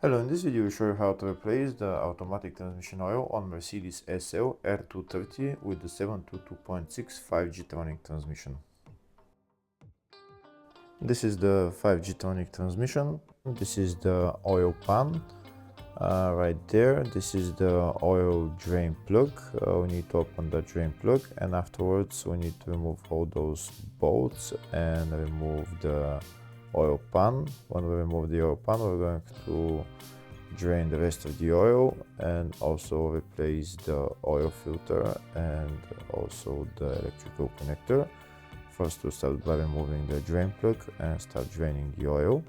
Hello, in this video we show you how to replace the automatic transmission oil on Mercedes SL R230 with the 722.6 5G-Tronic transmission. This is the 5G-Tronic transmission. This is the oil pan right there. This is the oil drain plug. We need to open the drain plug, and afterwards we need to remove all those bolts and remove the oil pan. When we remove the oil pan, we're going to drain the rest of the oil and also replace the oil filter and also the electrical connector. First, we'll start by removing the drain plug and start draining the oil.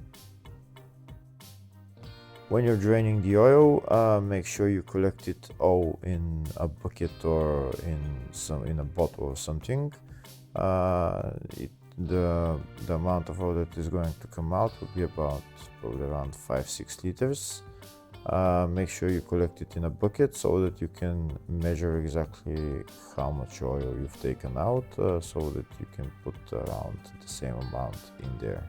When you're draining the oil, make sure you collect it all in a bucket or in a bottle or something. The amount of oil that is going to come out will be about probably around 5-6 liters. Make sure you collect it in a bucket so that you can measure exactly how much oil you've taken out, so that you can put around the same amount in there.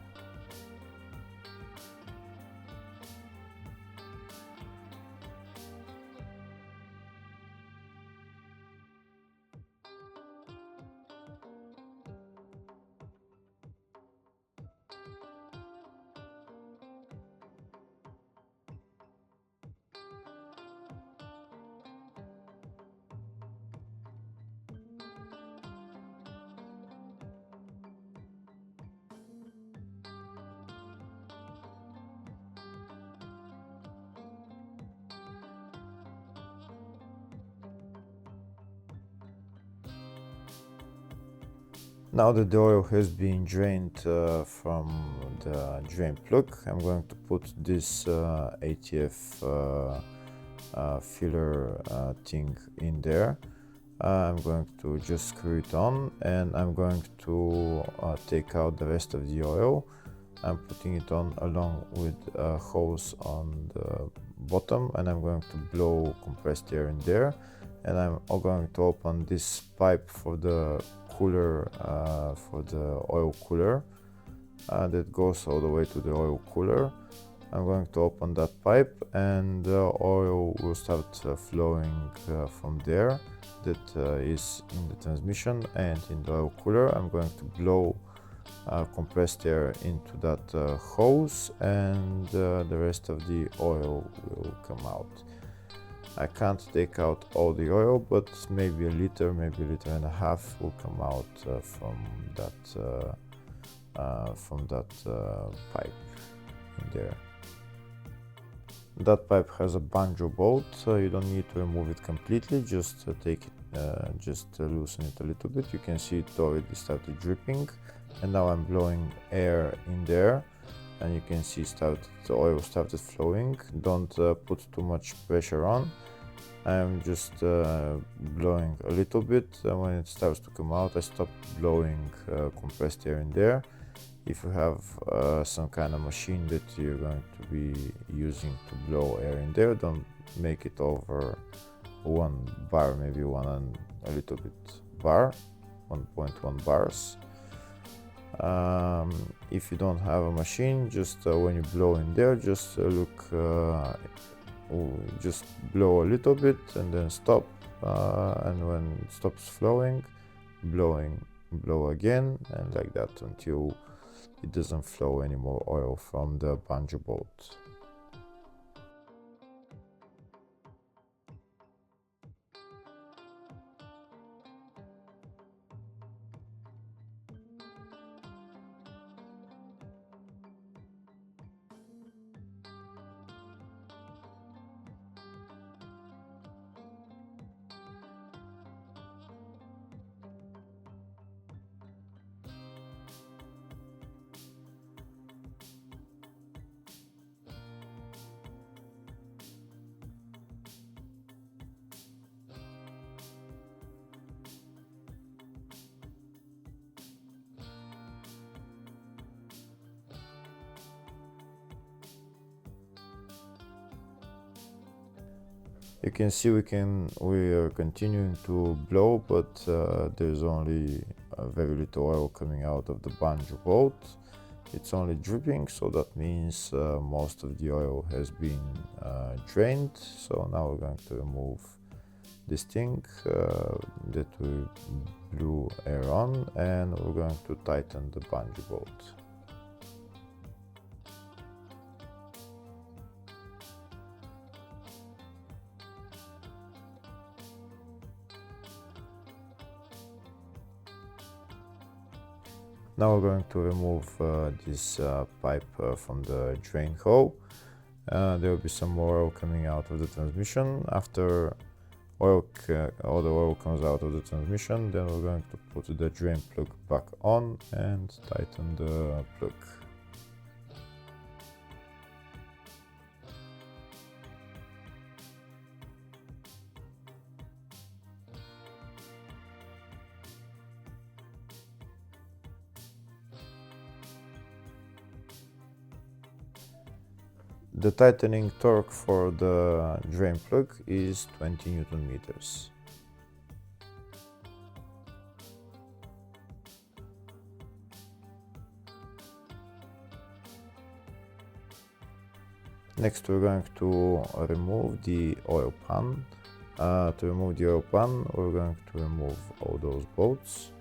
Now that the oil has been drained from the drain plug, I'm going to put this ATF filler thing in there. I'm going to just screw it on, and I'm going to take out the rest of the oil. I'm putting it on along with a hose on the bottom, and I'm going to blow compressed air in there. And I'm going to open this pipe for the cooler, for the oil cooler that goes all the way to the oil cooler. I'm going to open that pipe, and the oil will start flowing from there. That is in the transmission and in the oil cooler. I'm going to blow compressed air into that hose, and the rest of the oil will come out. I can't take out all the oil, but maybe a liter, maybe a liter and a half will come out from that pipe in there. That pipe has a banjo bolt, so you don't need to remove it completely. Just take it, just loosen it a little bit. You can see it already started dripping, and now I'm blowing air in there. And you can see the oil started flowing. Don't put too much pressure on. I'm just blowing a little bit, and when it starts to come out, I stop blowing compressed air in there. If you have some kind of machine that you're going to be using to blow air in there, don't make it over 1 bar, maybe one and a little bit bar, 1.1 bars. If you don't have a machine, just when you blow in there, just just blow a little bit and then stop, and when it stops flowing, blow again, and like that until it doesn't flow any more oil from the banjo bolt. You can see we are continuing to blow, but there's only very little oil coming out of the banjo bolt. it's only dripping, so that means most of the oil has been drained. So now we're going to remove this thing that we blew air on, and we're going to tighten the bungee bolt. Now we're going to remove this pipe from the drain hole. There will be some more oil coming out of the transmission. After all the oil comes out of the transmission, then we're going to put the drain plug back on and tighten the plug. The tightening torque for the drain plug is 20 Newton meters. Next we're going to remove the oil pan. To remove the oil pan, we're going to remove all those bolts.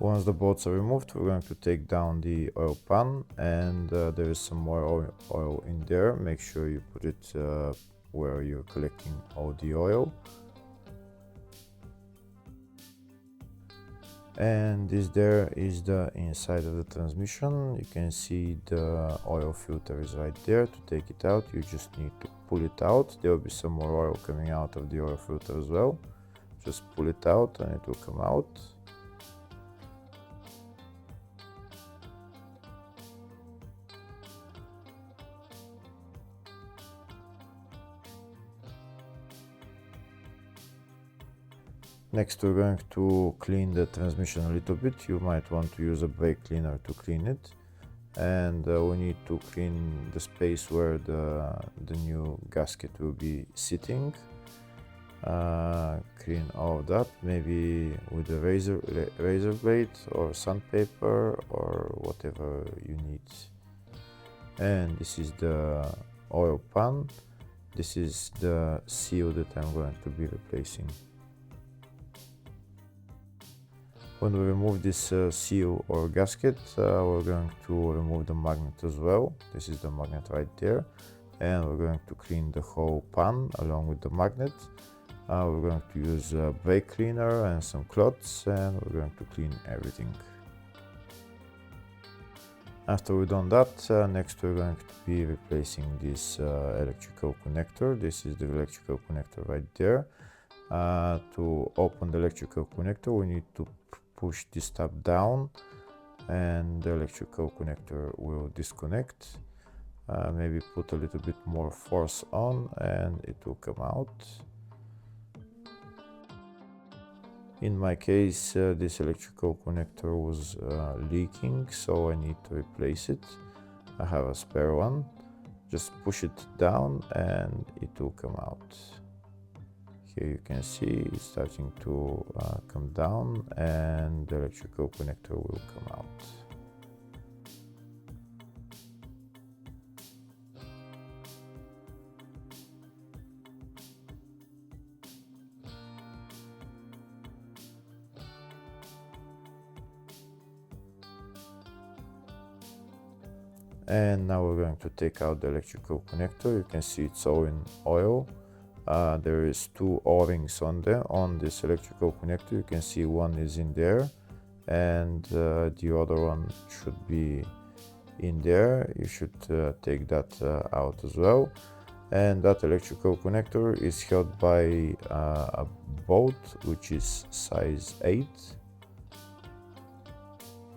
Once the bolts are removed, we're going to take down the oil pan, and there is some more oil in there. Make sure you put it where you're collecting all the oil. And this there is the inside of the transmission. You can see the oil filter is right there. To take it out, you just need to pull it out. There will be some more oil coming out of the oil filter as well. Just pull it out and it will come out. Next we're going to clean the transmission a little bit. You might want to use a brake cleaner to clean it. And we need to clean the space where the new gasket will be sitting. Clean all of that, maybe with a razor blade or sandpaper or whatever you need. And this is the oil pan. This is the seal that I'm going to be replacing. When we remove this seal or gasket, we're going to remove the magnet as well. This is the magnet right there. And we're going to clean the whole pan along with the magnet. We're going to use a brake cleaner and some cloths, and we're going to clean everything. After we've done that, next we're going to be replacing this electrical connector. This is the electrical connector right there. To open the electrical connector, we need to push this tab down and the electrical connector will disconnect. Maybe put a little bit more force on and it will come out. In my case, this electrical connector was leaking, so I need to replace it. I have a spare one. Just push it down and it will come out. Here you can see it's starting to come down and the electrical connector will come out. And now we're going to take out the electrical connector. You can see it's all in oil. There is two O-rings on there on this electrical connector. You can see one is in there, and the other one should be in there. You should take that out as well. And that electrical connector is held by a bolt which is size 8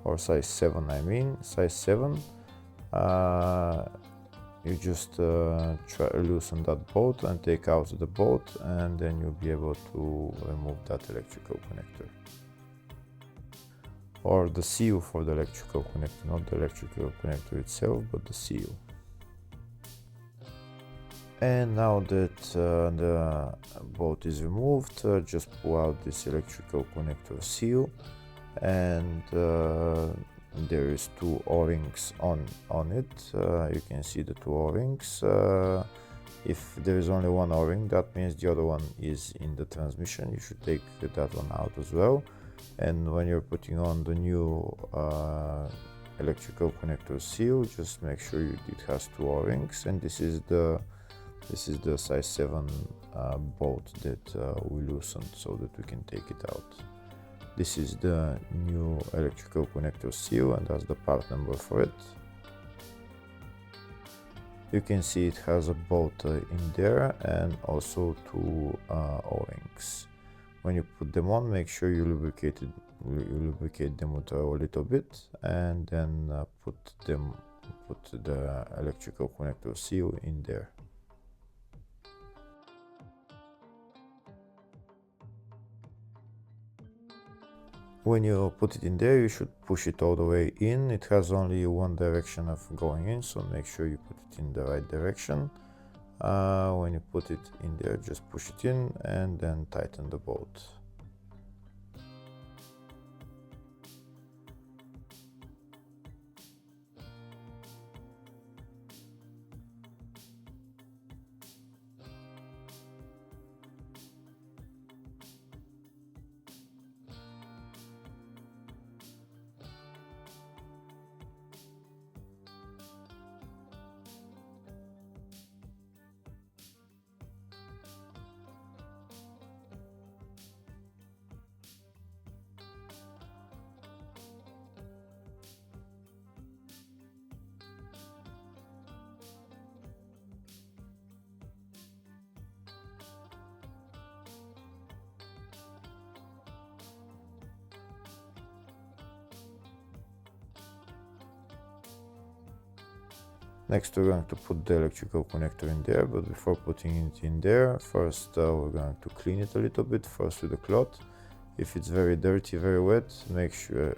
or size 7, I mean size 7. You just try to loosen that bolt and take out the bolt, and then you'll be able to remove that electrical connector, or the seal for the electrical connector, not the electrical connector itself, but the seal. And now that the bolt is removed, just pull out this electrical connector seal, and there is two O-rings on it. You can see the two O-rings. If there is only one O-ring, that means the other one is in the transmission. You should take that one out as well. And when you're putting on the new electrical connector seal, just make sure it has two O-rings. And this is the size 7 bolt that we loosened so that we can take it out. This is the new electrical connector seal, and that's the part number for it. You can see it has a bolt in there and also two O-rings. When you put them on, make sure you lubricate them with a little bit, and then put the electrical connector seal in there. When you put it in there, you should push it all the way in. It has only one direction of going in, so make sure you put it in the right direction. When you put it in there, just push it in and then tighten the bolt. Next, we're going to put the electrical connector in there, but before putting it in there, first we're going to clean it a little bit, first with a cloth. If it's very dirty, very wet, make sure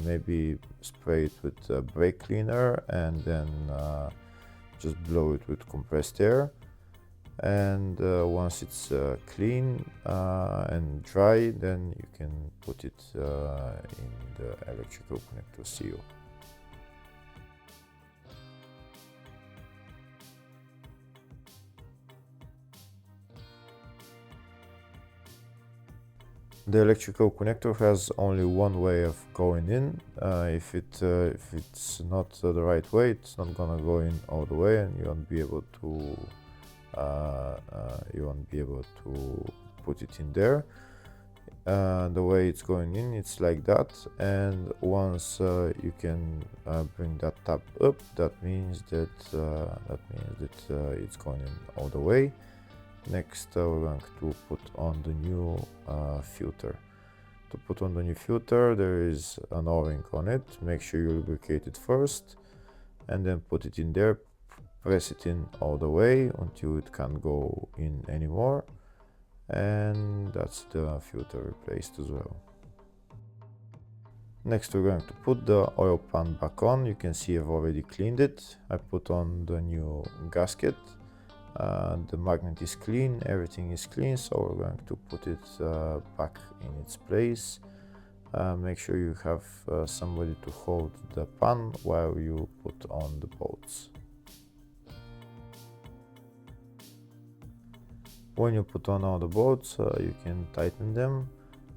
maybe spray it with brake cleaner, and then just blow it with compressed air. And once it's clean and dry, then you can put it in the electrical connector seal. The electrical connector has only one way of going in. If it's not the right way, it's not gonna go in all the way, and you won't be able to put it in there. The way it's going in, it's like that, and once you can bring that tab up, that means that it's going in all the way. Next, we're going to put on the new filter. To put on the new filter, there is an O-ring on it. Make sure you lubricate it first, and then put it in there. Press it in all the way until it can't go in anymore, and that's the filter replaced as well. Next, we're going to put the oil pan back on. You can see I've already cleaned it. I put on the new gasket. The magnet is clean, everything is clean, so we're going to put it back in its place. Make sure you have somebody to hold the pan while you put on the bolts. When you put on all the bolts, you can tighten them,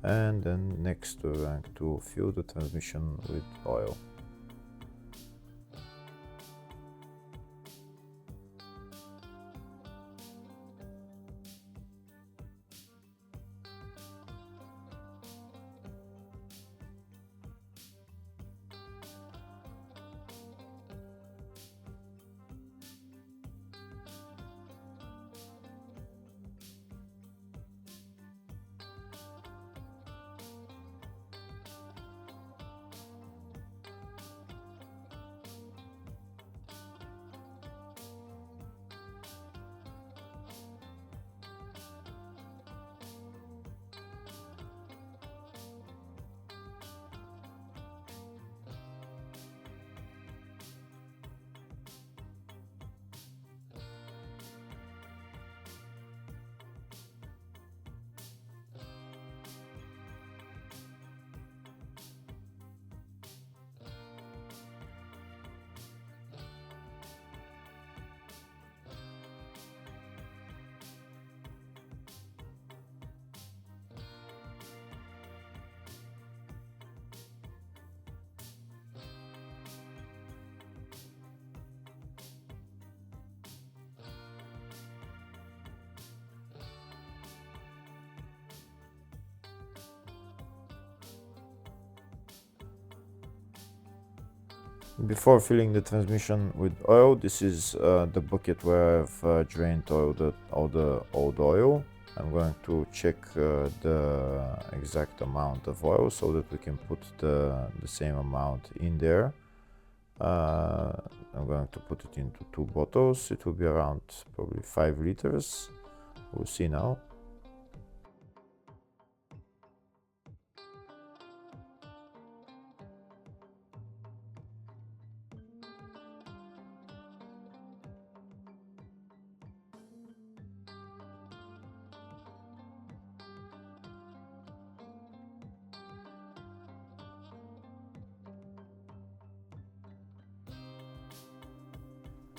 and then next we're going to fill the transmission with oil. Before filling the transmission with oil, this is the bucket where I've drained all the old oil. I'm going to check the exact amount of oil so that we can put the same amount in there. I'm going to put it into 2 bottles. It will be around probably 5 liters. We'll see now.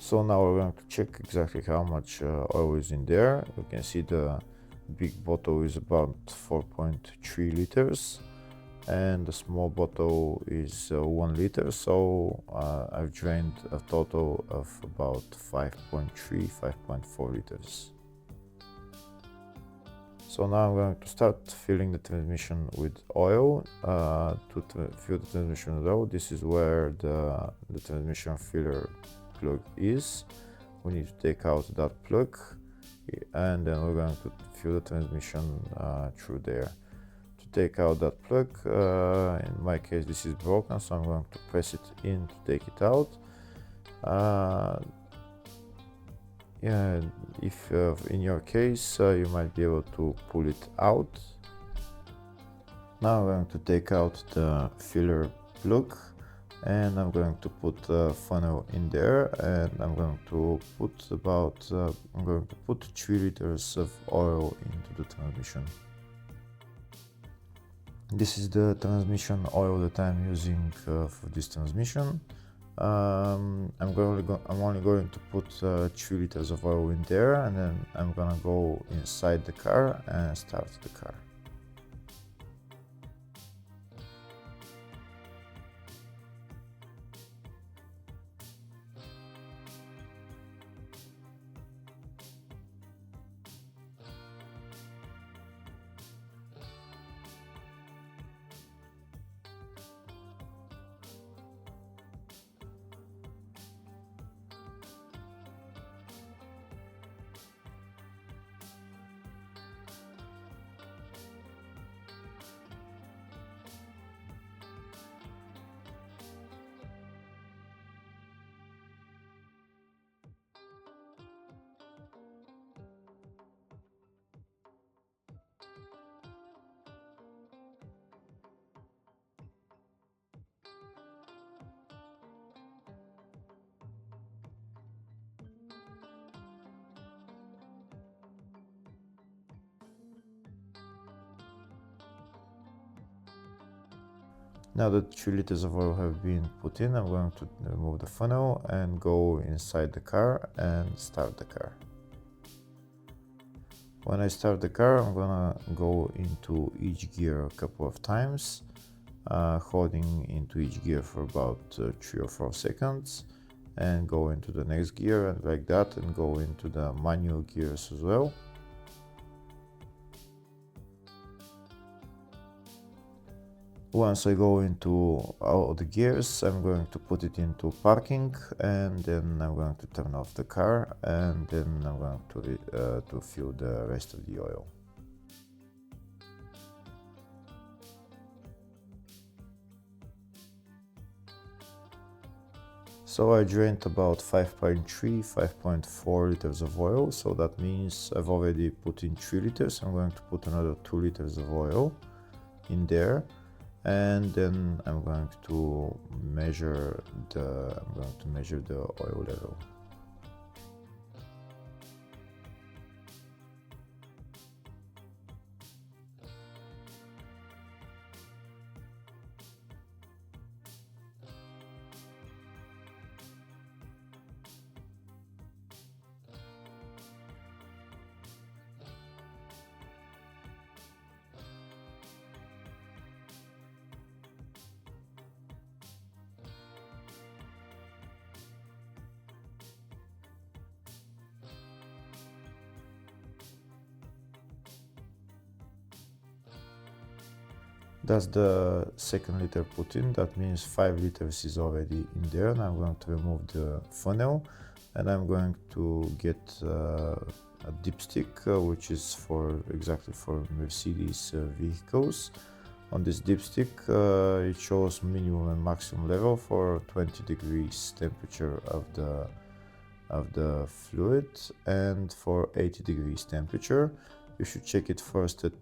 So now we're going to check exactly how much oil is in there. You can see the big bottle is about 4.3 liters and the small bottle is 1 liter. So I've drained a total of about 5.4 liters. So now I'm going to start filling the transmission with oil. To fill the transmission with oil, this is where the transmission filler plug is. We need to take out that plug and then we're going to fill the transmission through there. To take out that plug, in my case this is broken, so I'm going to press it in to take it out. Yeah, if in your case you might be able to pull it out. Now I'm going to take out the filler plug and I'm going to put a funnel in there, and I'm going to put 3 liters of oil into the transmission. This is the transmission oil that I'm using for this transmission. I'm only going to put 3 liters of oil in there, and then I'm gonna go inside the car and start the car. Now that 3 liters of oil have been put in, I'm going to remove the funnel and go inside the car and start the car. When I start the car, I'm gonna go into each gear a couple of times, holding into each gear for about 3 or 4 seconds, and go into the next gear and like that, and go into the manual gears as well. Once I go into all the gears, I'm going to put it into parking, and then I'm going to turn off the car, and then I'm going to fill the rest of the oil. So I drained about 5.4 liters of oil, so that means I've already put in 3 liters. I'm going to put another 2 liters of oil in there. And then I'm going to measure the oil level. That's the second liter put in. That means 5 liters is already in there, and I'm going to remove the funnel, and I'm going to get a dipstick, which is exactly for Mercedes vehicles. On this dipstick, it shows minimum and maximum level for 20 degrees temperature of the fluid, and for 80 degrees temperature. You should check it first at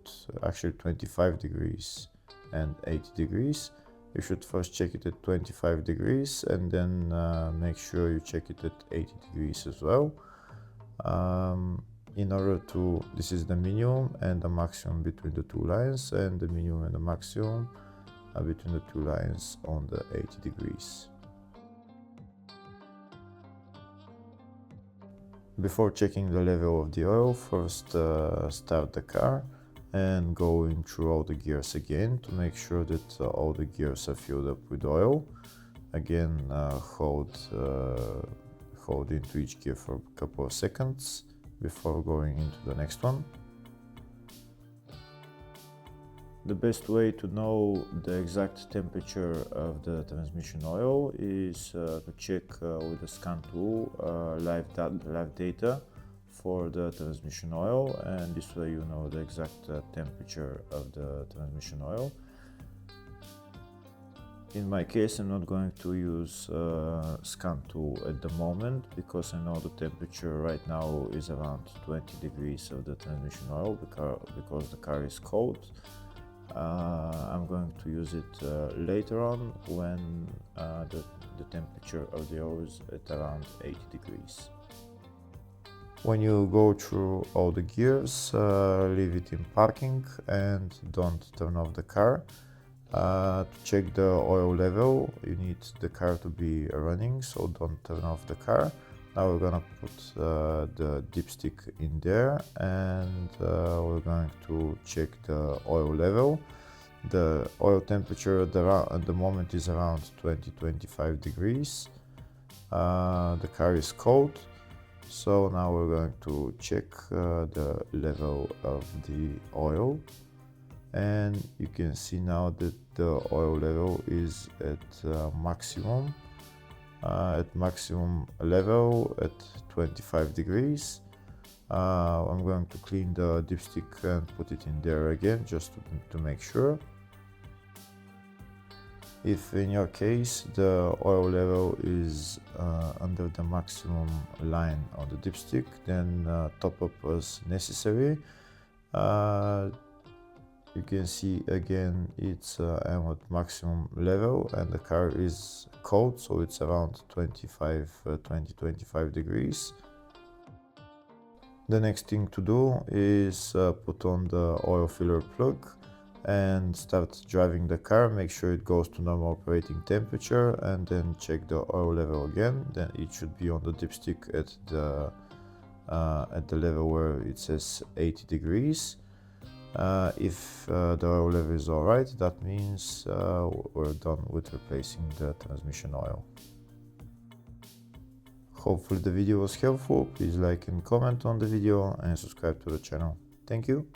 actually 25 degrees and 80 degrees. You should first check it at 25 degrees and then make sure you check it at 80 degrees as well. In order to, this is the minimum and the maximum between the two lines, and the minimum and the maximum between the two lines on the 80 degrees. Before checking the level of the oil, first start the car and going through all the gears again to make sure that all the gears are filled up with oil. Again, hold into each gear for a couple of seconds before going into the next one. The best way to know the exact temperature of the transmission oil is to check with the scan tool live data for the transmission oil, and this way you know the exact temperature of the transmission oil. In my case, I'm not going to use scan tool at the moment because I know the temperature right now is around 20 degrees of the transmission oil because the car is cold. I'm going to use it later on when the temperature of the oil is at around 80 degrees. When you go through all the gears, leave it in parking and don't turn off the car. To check the oil level, you need the car to be running, so don't turn off the car. Now we're gonna put the dipstick in there, and we're going to check the oil level. The oil temperature at the moment is around 20-25 degrees. The car is cold, so now we're going to check the level of the oil. And you can see now that the oil level is at maximum level at 25 degrees. I'm going to clean the dipstick and put it in there again just to make sure. If in your case the oil level is under the maximum line on the dipstick, then top up as necessary. You can see again it's at maximum level and the car is cold, so it's around 20-25 degrees. The next thing to do is put on the oil filler plug and start driving the car. Make sure it goes to normal operating temperature and then check the oil level again. Then it should be on the dipstick at the level where it says 80 degrees. If the oil level is alright, that means we're done with replacing the transmission oil. Hopefully the video was helpful. Please like and comment on the video and subscribe to the channel. Thank you.